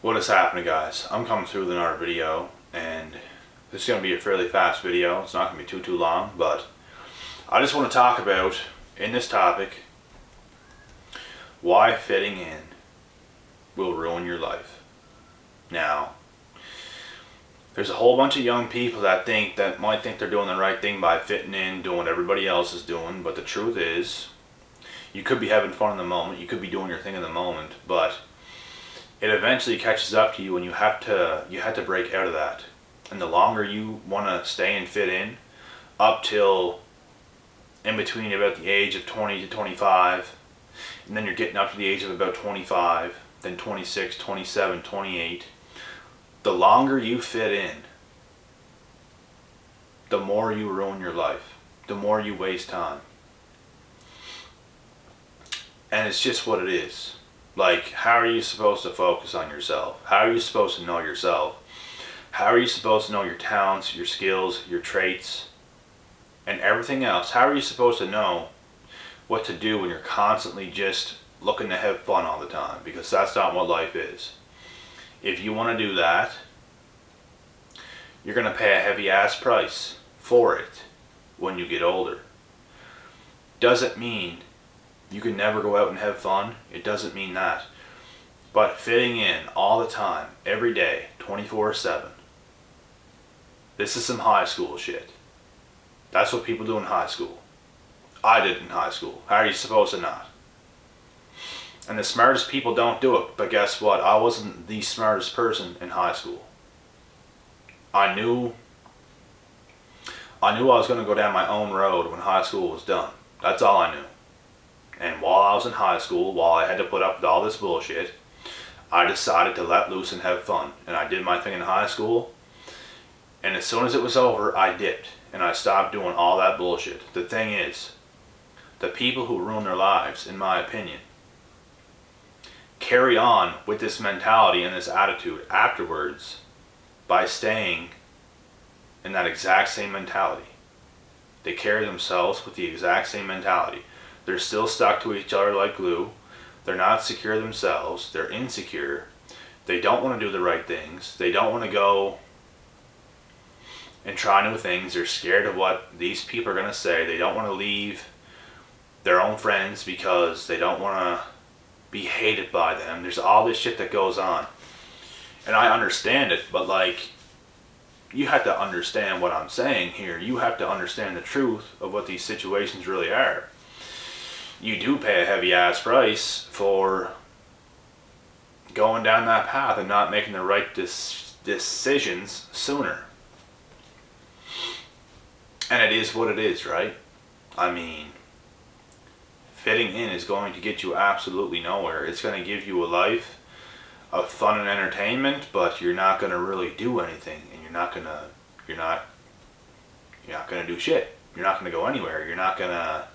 What is happening, guys? I'm coming through with another video, and this is going to be a fairly fast video. It's not going to be too long, but I just want to talk about, in this topic, why fitting in will ruin your life. Now, there's a whole bunch of young people that might think they're doing the right thing by fitting in, doing what everybody else is doing, but the truth is, you could be having fun in the moment, you could be doing your thing in the moment, but it eventually catches up to you, and you have to break out of that. And the longer you want to stay and fit in, up till in between about the age of 20 to 25, and then you're getting up to the age of about 25, then 26, 27, 28, the longer you fit in, the more you ruin your life, the more you waste time. And it's just what it is. Like, how are you supposed to focus on yourself? How are you supposed to know yourself? How are you supposed to know your talents, your skills, your traits, and everything else? How are you supposed to know what to do when you're constantly just looking to have fun all the time? Because that's not what life is. If you want to do that, you're going to pay a heavy ass price for it when you get older. Doesn't mean you can never go out and have fun. It doesn't mean that. But fitting in all the time, every day, 24/7. This is some high school shit. That's what people do in high school. I did it in high school. How are you supposed to not? And the smartest people don't do it. But guess what? I wasn't the smartest person in high school. I knew I was going to go down my own road when high school was done. That's all I knew. And while I was in high school, while I had to put up with all this bullshit, I decided to let loose and have fun. And I did my thing in high school. And as soon as it was over, I dipped. And I stopped doing all that bullshit. The thing is, the people who ruin their lives, in my opinion, carry on with this mentality and this attitude afterwards by staying in that exact same mentality. They carry themselves with the exact same mentality. They're still stuck to each other like glue. They're not secure themselves. They're insecure. They don't want to do the right things. They don't want to go and try new things. They're scared of what these people are going to say. They don't want to leave their own friends because they don't want to be hated by them. There's all this shit that goes on. And I understand it, but like, you have to understand what I'm saying here. You have to understand the truth of what these situations really are. You do pay a heavy ass price for going down that path and not making the right decisions sooner. And it is what it is, right? I mean, fitting in is going to get you absolutely nowhere. It's going to give you a life of fun and entertainment, but you're not going to really do anything, and you're not going to do shit. You're not going to go anywhere. You're not going to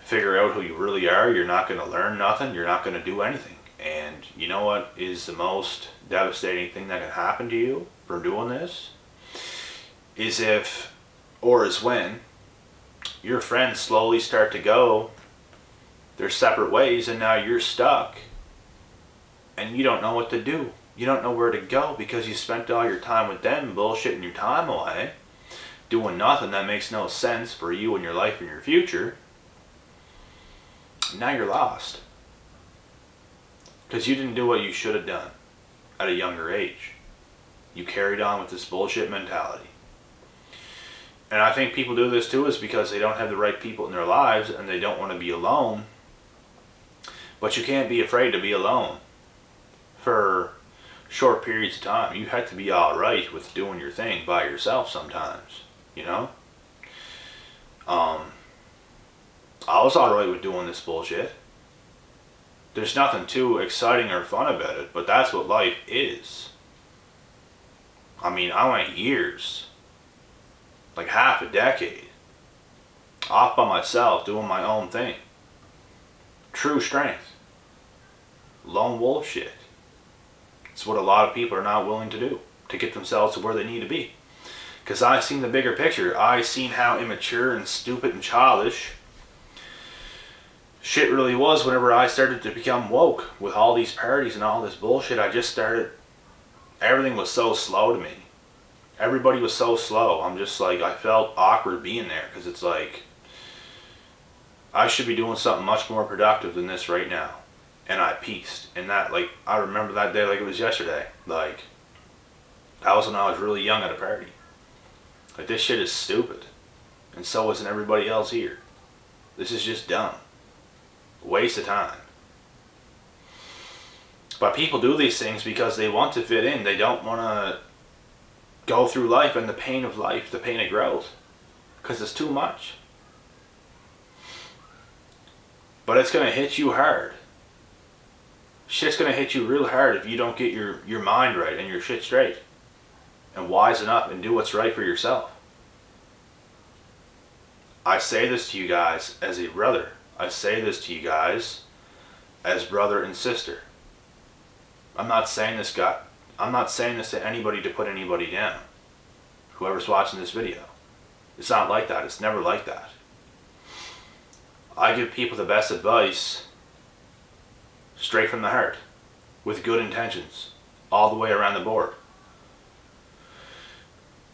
figure out who you really are. You're not going to learn nothing. You're not going to do anything. And you know what is the most devastating thing that can happen to you for doing this? Is when your friends slowly start to go their separate ways, and now you're stuck and you don't know what to do. You don't know where to go because you spent all your time with them bullshitting your time away, doing nothing that makes no sense for you and your life and your future. Now you're lost because you didn't do what you should have done at a younger age. You carried on with this bullshit mentality. And I think people do this too is because they don't have the right people in their lives and they don't want to be alone. But you can't be afraid to be alone for short periods of time. You have to be alright with doing your thing by yourself sometimes, you know? I was alright with doing this bullshit. There's nothing too exciting or fun about it, but that's what life is. I mean, I went years, like half a decade, off by myself, doing my own thing. True strength. Lone wolf shit. It's what a lot of people are not willing to do to get themselves to where they need to be. Because I seen the bigger picture. I seen how immature and stupid and childish shit really was whenever I started to become woke with all these parties and all this bullshit. I just started, everything was so slow to me. Everybody was so slow. I'm just like, I felt awkward being there because it's like, I should be doing something much more productive than this right now. And I pieced. And that, like, I remember that day like it was yesterday. Like, that was when I was really young at a party. Like, this shit is stupid. And so isn't everybody else here. This is just dumb. Waste of time. But people do these things because they want to fit in. They don't want to go through life and the pain of life, the pain of growth. Because it's too much. But it's going to hit you hard. Shit's going to hit you real hard if you don't get your mind right and your shit straight. And wisen up and do what's right for yourself. I say this to you guys as a brother. I say this to you guys as brother and sister. I'm not saying this to anybody to put anybody down. Whoever's watching this video. It's not like that. It's never like that. I give people the best advice straight from the heart with good intentions all the way around the board.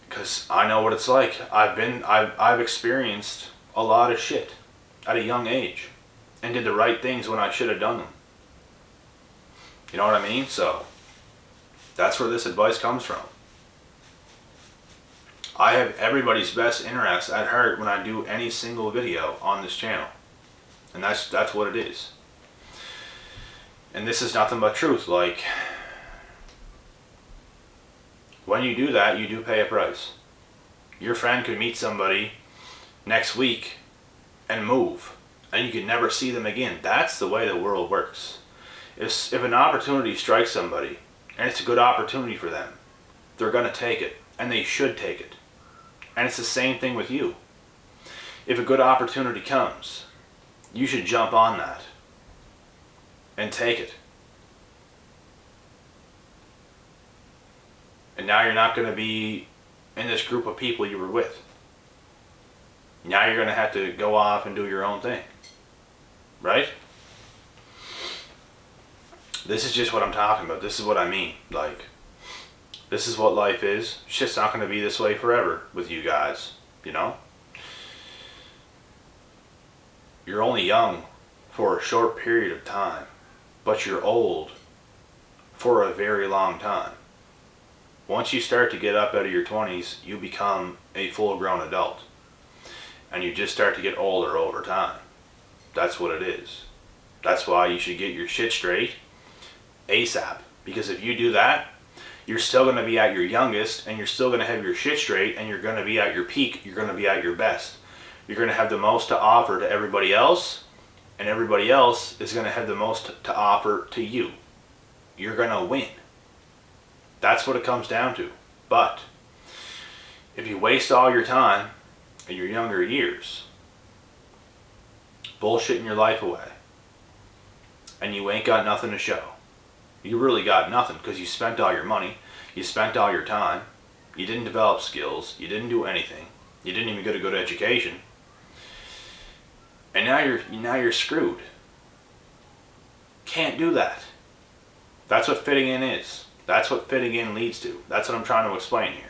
Because I know what it's like. I've experienced a lot of shit at a young age and did the right things when I should have done them. You know what I mean? So that's where this advice comes from. I have everybody's best interests at heart when I do any single video on this channel. And that's what it is. And this is nothing but truth. Like, when you do that, you do pay a price. Your friend could meet somebody next week and move, and you could never see them again. That's the way the world works. If an opportunity strikes somebody, and it's a good opportunity for them, they're going to take it, and they should take it. And it's the same thing with you. If a good opportunity comes, you should jump on that and take it. And now you're not going to be in this group of people you were with. Now you're going to have to go off and do your own thing. Right? This is just what I'm talking about. This is what I mean. Like, this is what life is. Shit's not going to be this way forever with you guys. You know? You're only young for a short period of time, but you're old for a very long time. Once you start to get up out of your 20s, you become a full-grown adult. And you just start to get older over time. That's what it is. That's why you should get your shit straight ASAP. Because if you do that, you're still going to be at your youngest, and you're still going to have your shit straight, and you're going to be at your peak. You're going to be at your best. You're going to have the most to offer to everybody else, and everybody else is going to have the most to offer to you. You're going to win. That's what it comes down to. But if you waste all your time in your younger years bullshitting your life away, and you ain't got nothing to show, you really got nothing, because you spent all your money, you spent all your time, you didn't develop skills, you didn't do anything, you didn't even get a good education, and now you're screwed. Can't do that. That's what fitting in is. That's what fitting in leads to. That's what I'm trying to explain here.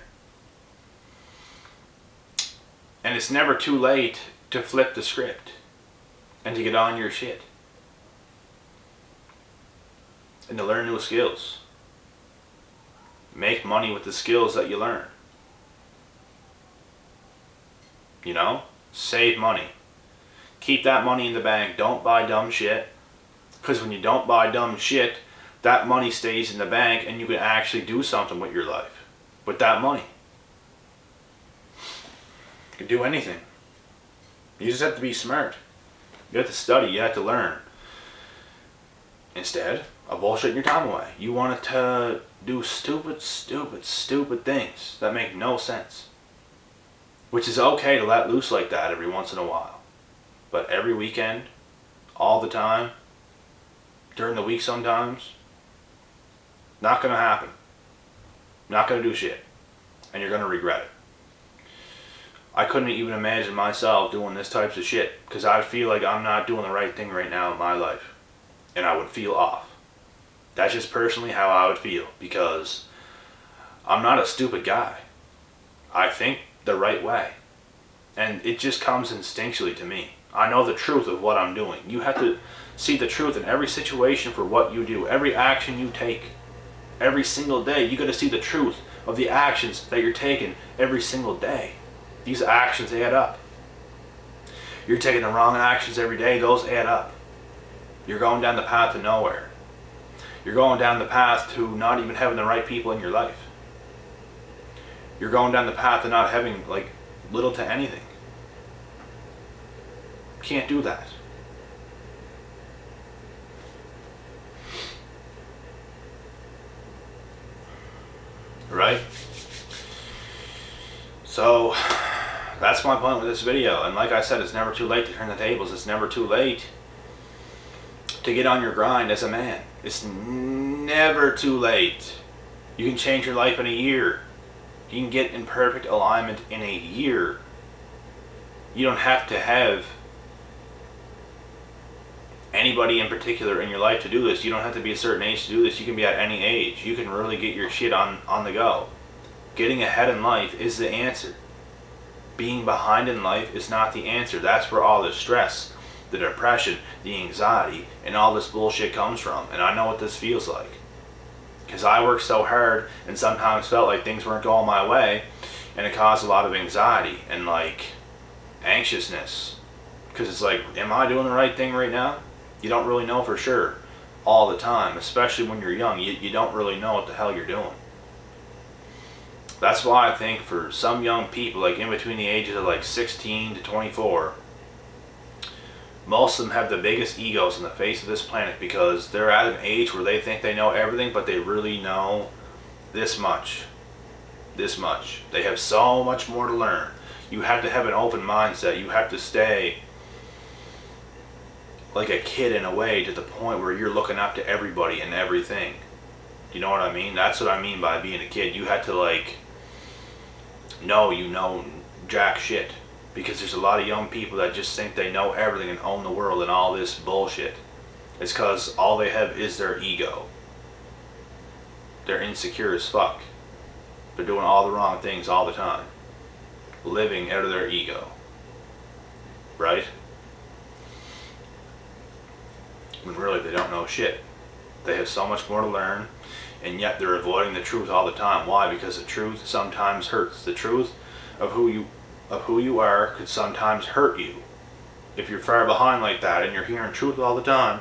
And it's never too late to flip the script and to get on your shit and to learn new skills. Make money with the skills that you learn. You know? Save money. Keep that money in the bank. Don't buy dumb shit. Because when you don't buy dumb shit, that money stays in the bank and you can actually do something with your life. With that money. You can do anything. You just have to be smart. You have to study. You have to learn. Instead of bullshitting your time away. You want to do stupid things that make no sense. Which is okay to let loose like that every once in a while. But every weekend, all the time, during the week sometimes, not going to happen. Not going to do shit. And you're going to regret it. I couldn't even imagine myself doing this types of shit because I feel like I'm not doing the right thing right now in my life, and I would feel off. That's just personally how I would feel because I'm not a stupid guy. I think the right way, and it just comes instinctually to me. I know the truth of what I'm doing. You have to see the truth in every situation for what you do, every action you take. Every single day, you got to see the truth of the actions that you're taking every single day. These actions add up. You're taking the wrong actions every day, those add up. You're going down the path to nowhere. You're going down the path to not even having the right people in your life. You're going down the path to not having like little to anything. Can't do that. Right? So that's my point with this video. And like I said, it's never too late to turn the tables. It's never too late to get on your grind as a man. It's never too late. You can change your life in a year. You can get in perfect alignment in a year. You don't have to have anybody in particular in your life to do this. You don't have to be a certain age to do this. You can be at any age. You can really get your shit on the go. Getting ahead in life is the answer. Being behind in life is not the answer. That's where all the stress, the depression, the anxiety, and all this bullshit comes from. And I know what this feels like. Because I worked so hard and sometimes felt like things weren't going my way, and it caused a lot of anxiety and like anxiousness. Because it's like, am I doing the right thing right now? You don't really know for sure all the time, especially when you're young. You don't really know what the hell you're doing. That's why I think for some young people, like in between the ages of like 16 to 24, most of them have the biggest egos on the face of this planet because they're at an age where they think they know everything, but they really know this much. This much. They have so much more to learn. You have to have an open mindset. You have to stay like a kid in a way, to the point where you're looking up to everybody and everything. You know what I mean? That's what I mean by being a kid. You have to like know you know jack shit. Because there's a lot of young people that just think they know everything and own the world and all this bullshit. It's because all they have is their ego. They're insecure as fuck. They're doing all the wrong things all the time. Living out of their ego. Right? When really they don't know shit. They have so much more to learn, and yet they're avoiding the truth all the time. Why? Because the truth sometimes hurts. The truth of who you are could sometimes hurt you. If you're far behind like that and you're hearing truth all the time,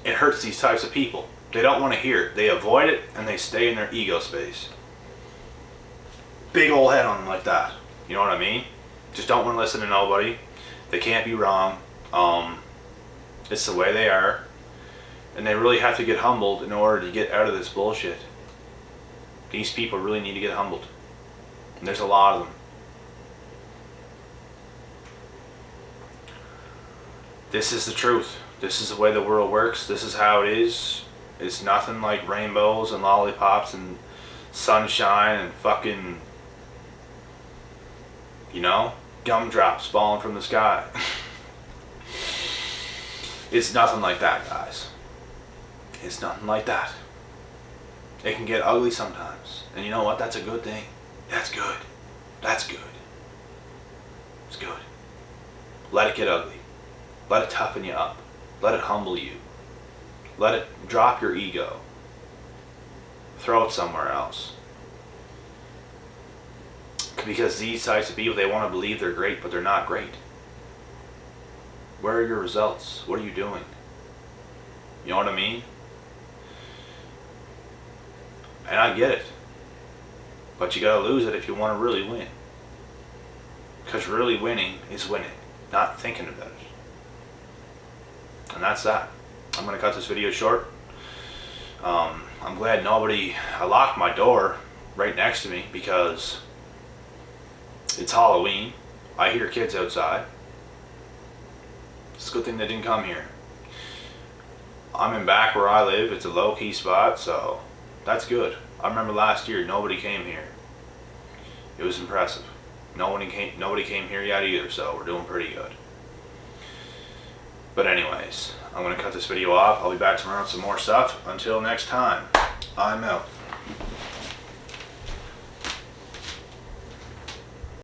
it hurts these types of people. They don't want to hear it. They avoid it and they stay in their ego space. Big old head on them like that. You know what I mean? Just don't want to listen to nobody. They can't be wrong. It's the way they are. And they really have to get humbled in order to get out of this bullshit. These people really need to get humbled. And there's a lot of them. This is the truth. This is the way the world works. This is how it is. It's nothing like rainbows and lollipops and sunshine and fucking, you know, gumdrops falling from the sky. It's nothing like that, guys. It's nothing like that. It can get ugly sometimes. And you know what? That's a good thing. That's good. That's good. It's good. Let it get ugly. Let it toughen you up. Let it humble you. Let it drop your ego. Throw it somewhere else. Because these types of people, they want to believe they're great, but they're not great. Where are your results? What are you doing? You know what I mean? And I get it. But you gotta lose it if you want to really win. Because really winning is winning, not thinking about it. And that's that. I'm gonna cut this video short. I'm glad I locked my door right next to me because it's Halloween. I hear kids outside. It's a good thing they didn't come here. I'm in back where I live. It's a low-key spot, so that's good. I remember last year nobody came here. It was impressive. Nobody came here yet either, so we're doing pretty good. But anyways, I'm going to cut this video off. I'll be back tomorrow with some more stuff. Until next time, I'm out.